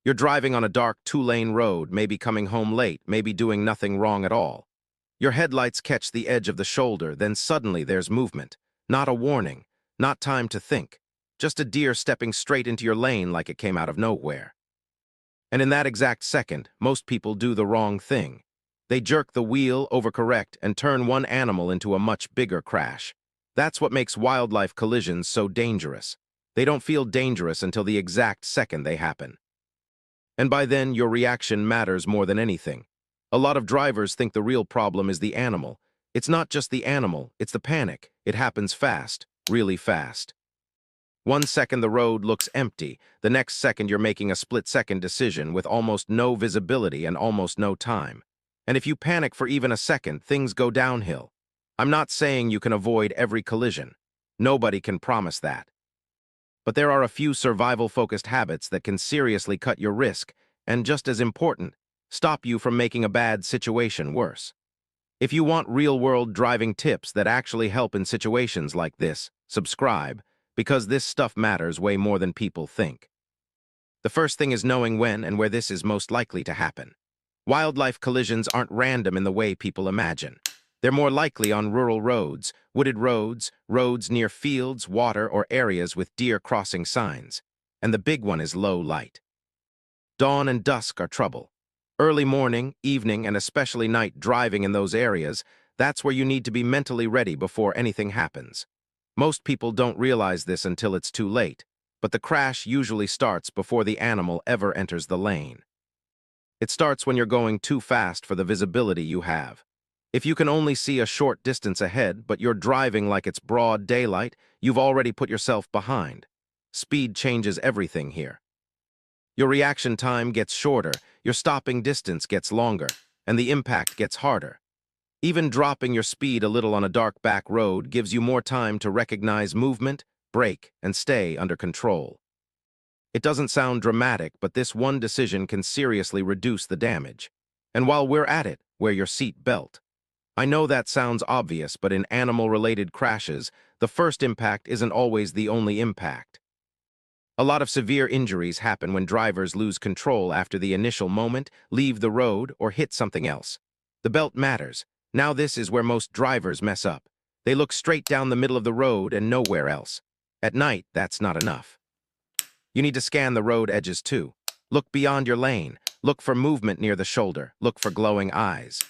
You're driving on a dark two-lane road, maybe coming home late, maybe doing nothing wrong at all. Your headlights catch the edge of the shoulder, then suddenly there's movement. Not a warning, not time to think. Just a deer stepping straight into your lane like it came out of nowhere. And in that exact second, most people do the wrong thing. They jerk the wheel, overcorrect, and turn one animal into a much bigger crash. That's what makes wildlife collisions so dangerous. They don't feel dangerous until the exact second they happen. And by then, your reaction matters more than anything. A lot of drivers think the real problem is the animal. It's not just the animal, it's the panic. It happens fast, really fast. 1 second the road looks empty, the next second you're making a split-second decision with almost no visibility and almost no time. And if you panic for even a second, things go downhill. I'm not saying you can avoid every collision. Nobody can promise that. But there are a few survival-focused habits that can seriously cut your risk, and just as important, stop you from making a bad situation worse. If you want real-world driving tips that actually help in situations like this, subscribe, because this stuff matters way more than people think. The first thing is knowing when and where this is most likely to happen. Wildlife collisions aren't random in the way people imagine. They're more likely on rural roads, wooded roads, roads near fields, water, or areas with deer crossing signs. And the big one is low light. Dawn and dusk are trouble. Early morning, evening, and especially night driving in those areas, that's where you need to be mentally ready before anything happens. Most people don't realize this until it's too late, but the crash usually starts before the animal ever enters the lane. It starts when you're going too fast for the visibility you have. If you can only see a short distance ahead, but you're driving like it's broad daylight, you've already put yourself behind. Speed changes everything here. Your reaction time gets shorter, your stopping distance gets longer, and the impact gets harder. Even dropping your speed a little on a dark back road gives you more time to recognize movement, brake, and stay under control. It doesn't sound dramatic, but this one decision can seriously reduce the damage. And while we're at it, wear your seat belt. I know that sounds obvious, but in animal-related crashes, the first impact isn't always the only impact. A lot of severe injuries happen when drivers lose control after the initial moment, leave the road, or hit something else. The belt matters. Now this is where most drivers mess up. They look straight down the middle of the road and nowhere else. At night, that's not enough. You need to scan the road edges too. Look beyond your lane. Look for movement near the shoulder. Look for glowing eyes.